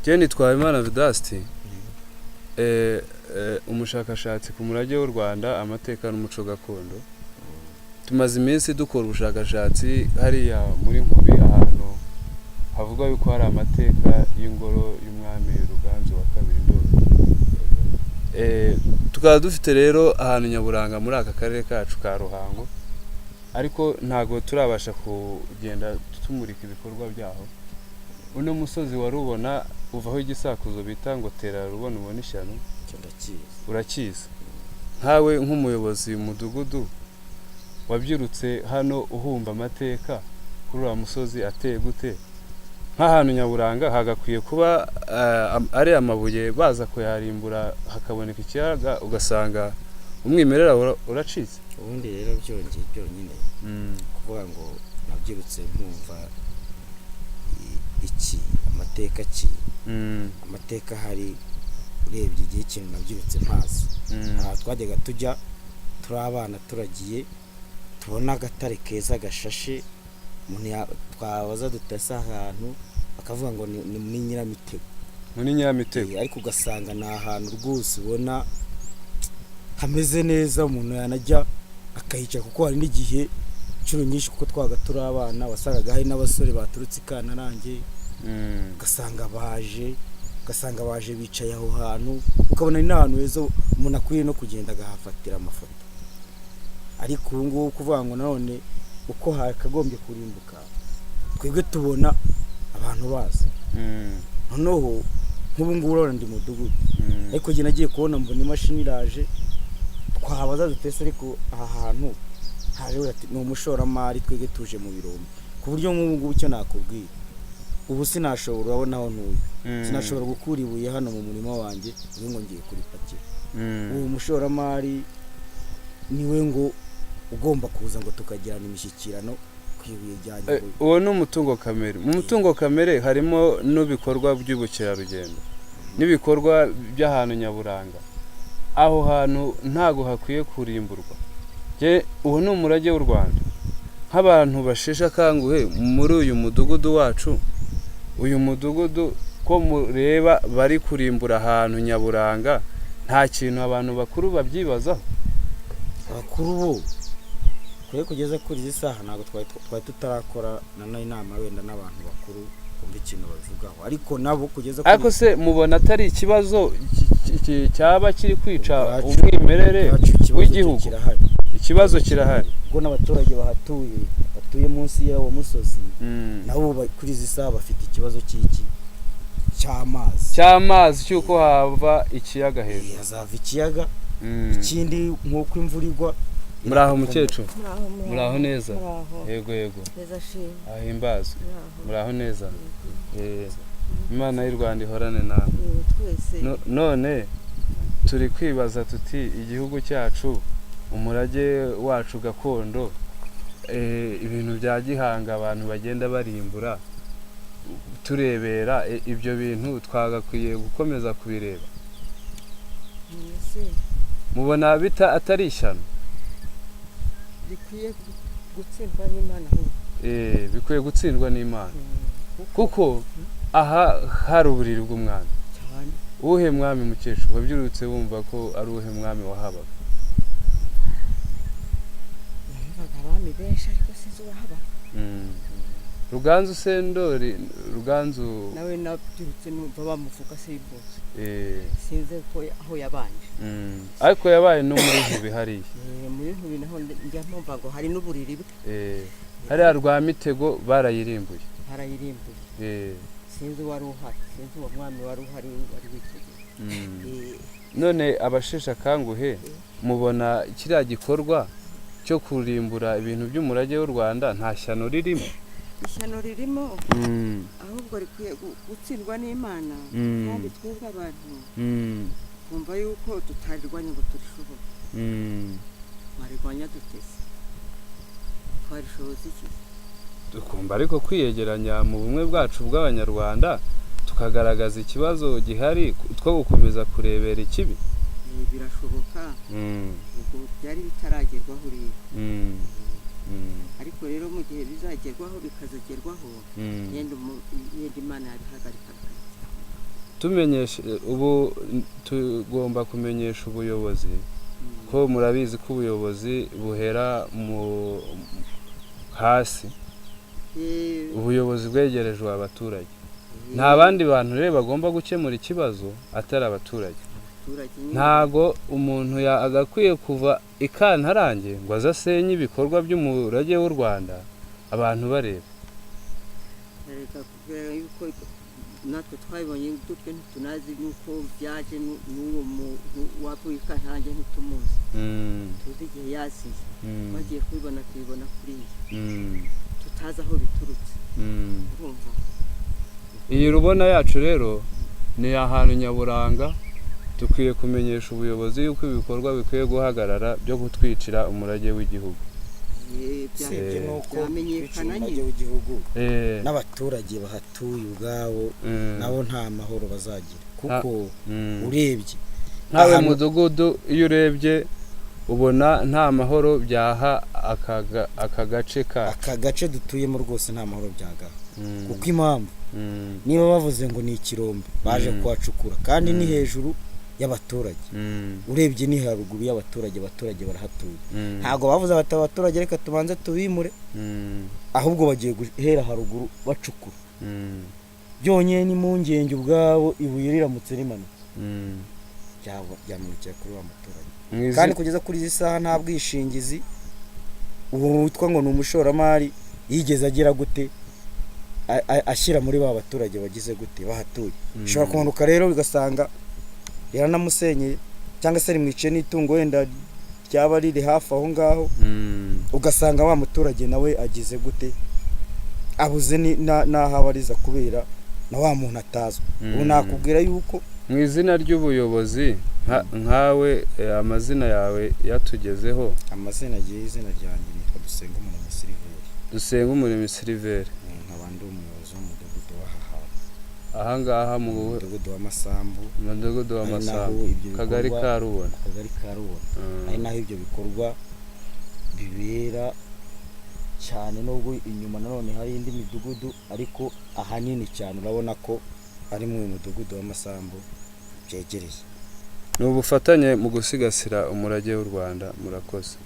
Jeni Twabimana Vidasti umushakashatsi ku murage w'u Rwanda amateka n'umuco gakondo. Tumaze iminsi dukora ubushakashatsi hariya muri Nkubi ahantu havuga yuko hari amateka y'ingoro y'umwami Ruganzu wa kabiri Ndoli. Tukaba dufite rero ahantu nyaburanga muri aka karere kacu ka Ruhango, ariko ntago turabasha kugenda tumurika ibikorwa byaho. Uno musozi warubona uvaho igisakuzo bita ngo tera rubona ubona ishyano urakiza. Nkawe nk'umuyobozi w'umudugudu wabyirutse hano uhumba amateka kuri wa musozi ateye gute, nk'ahantu nyaburanga hagakwiye kuba ari amabuye baza kuyarimbura hakaboneka ikiyaga ugasanga umwimerera uracitse. Ubundi rero byonyine kuvuga ngo nabyirutse nkumva iki amateka hari urebye igihe ikintu nabyirutse mpazi. Twajyaga tujya turi abana turagiye tubona agatare keza gashashe, umuntu twabaza dutasa ahantu bakavuga ngo ni muri Nyiramitego, ariko ugasanga ni ahantu rwose ubona hameze neza umuntu yanajya akahicara, kuko hari n'igihe inshuro nyinshi kuko twaga turi abana wasangaga hari n'abasore baturutse Ikantarange ugasanga baje bicaye aho hantu, ukabona ni n'ahantu heza umuntu akwiye no kugenda agahafatira amafoto. Ariko ubu ngubu kuvuga ngo nanone uko hakagombye kurimbuka twebwe tubona abantu bazi noneho nk'ubu ngubu urabona ndi mudugudu, ariko njye nagiye kubona mbona imashini iraje twabaza dutese, ariko aha hantu haje ni umushoramari twebwe tuje mu birombe, ku buryo nk'ubu ngubu icyo nakubwira ubu sinashobora, urabona aho ntuye sinashobora gukura ibuye hano mu murima wanjye ngo ngiye kuripakira. Ubu mushoramari niwe ngo ugomba kuza ngo tukagirana imishyikirano kwibuye ryanye. Uwo ni umutungo kamere. Mu mutungo kamere harimo n'ibikorwa by'ubukerarugendo n'ibikorwa by'ahantu nyaburanga. Aho hantu ntago hakwiye kurimburwa. Uwo ni umurage w'u Rwanda. Nk'abantu bashesha kanguhe muri uyu mudugudu wacu, uyu mudugudu ko mureba bari kurimbura ahantu nyaburanga, nta kintu abantu bakuru babyibazaho. Abakuru bo kwe kugeza kuri izi saha ntago twari tutarakora inama wenda n'abantu bakuru kumva ikintu bavugaho, ariko nabo kugeza kuri ariko se mubona atari ikibazo cyaba kiri kwica umwimerere w'igihugu? Ikibazo kirahari ubwo n'abaturage batuye munsi y'awo musozi nabo kuri izi saha bafite ikibazo cy'amazi cyuko hava ikiyaga hejuru. Hazava ikiyaga. Ikindi nk'uko imvura igwa. Muraho mukecuru? Muraho neza? Yego neza shimwe. Ahimbazwe. Muraho neza? Imana y'u Rwanda ihorane nawe. Twese none turi kwibaza tuti igihugu cyacu umurage wacu gakondo, ibintu bya gihanga abantu bagenda barimbura turebera, ibyo bintu twagakwiye gukomeza kubireba. Mubona atari ishyano? Bikwiye gutsindwa n'Imana. Bikwiye gutsindwa n'Imana kuko aha hari uburiri bw'umwami. Uwuhe mwami mukecuru wabyirutse wumva ko ari uwuhe mwami wahabaga? Abami benshi ariko sinzi uwahabaga. Ruganzu Sendori, Ruganzu nawe nabyirutse numva bamuvuga sibose. Sinzi ko aho yabanje. Ariko yabaye no muri Nkubi hariya. Muri Nkubi naho njya mpumva ngo hari n'uburiri bwe. Hariya rwa Mitego barayirimbuye. Sinzi wari uhari, sinzi uwo mwami wari uhari wari witeguye. None abashesha kanguhe mubona kiriya gikorwa cyo kurimbura ibintu by'umurage w'u Rwanda nta shyano ririmo? Ishyano ririmo, ahubwo rikwiye gutsindwa n'Imana, kandi twebwe abantu kumva yuko tutarirwanya ngo turishobora. Marirwanya dutese twarishoboza iki? Dukumva ariko kwiyegeranya mu bumwe bwacu bw'Abanyarwanda tukagaragaza ikibazo gihari two gukomeza kurebera ikibi. Birashoboka ubwo byari bitaragerwaho rero. Ariko rero mu gihe bizagerwaho bikazagerwaho yenda Imana yabihagarika. tumenyesha ubu tugomba kumenyesha ubuyobozi ko murabizi ko ubuyobozi buhera mu hasi, ubuyobozi bwegerejwe abaturage, nta bandi bantu rero bagomba gukemura ikibazo atari abaturage. Ntago umuntu agakwiye kuva ikantarange ngo azasenye ibikorwa by'umurage w'u Rwanda abantu bareba. reka kubera yuko natwe twabibonye dutwe ntitunazi nuko byaje n'uwo muntu wavuye ikantarange ntitumuzi, tuzi igihe yasize, bagiye kubibona tubibona kuriya, tutazi aho biturutse. urumva iyi rubona yacu rero ni ahantu nyaburanga, dukwiye kumenyesha ubuyobozi yuko ibikorwa bikwiye guhagarara byo gutwicira umurage w'igihugu. sibyo nuko byamenyekana umurage w'igihugu n'abaturage bahatuye ubwabo nabo nta mahoro bazagira, kuko urebye ntawe mudugudu iyo urebye ubona nta mahoro byaha aka gace dutuyemo rwose nta mahoro byagaha, kuko impamvu niba bavuze ngo ni ikirombe baje kuhacukura kandi ni hejuru y'abaturage, urebye ni haruguru y'abaturage, abaturage barahatuye, ntago bavuze abaturage reka tubanze tubimure, ahubwo bagiye guhera haruguru bacukura. byonyine ni impungenge ubwabo, ibuye riramutse rimanutse byamanukira kuri wa muturage, kandi kugeza kuri izi saha nta bwishingizi uwo witwa ngo ni umushoramari yigeze agira gute ashyira muri ba baturage bagize gute bahatuye. Ushobora kumanuka rero ugasanga yaranamusenyeye cyangwa se rimwiciye n'itungo wenda ryaba riri hafi aho ngaho, ugasanga wa muturage nawe agize gute abuze n'aho abariza kubera na wa muntu atazwe. ubu nakubwira yuko mu izina ry'ubuyobozi nkawe amazina yawe yatugezeho. Amazina agiye, izina ryanjye nitwa Dusengumuremyi Silver, nkaba ndi umuyobozi w'umudugudu w'ahantu ahangaha mu mudugudu w'Amasambu, Kagari ka Rubona, ari naho ibyo bikorwa bibera cyane, nubwo inyuma nanone hari indi midugudu, ariko ahanini cyane urabona ko ari mu mudugudu w'Amasambu byegereye. ni ubufatanye mu gusigasira umurage w'u Rwanda. Murakoze.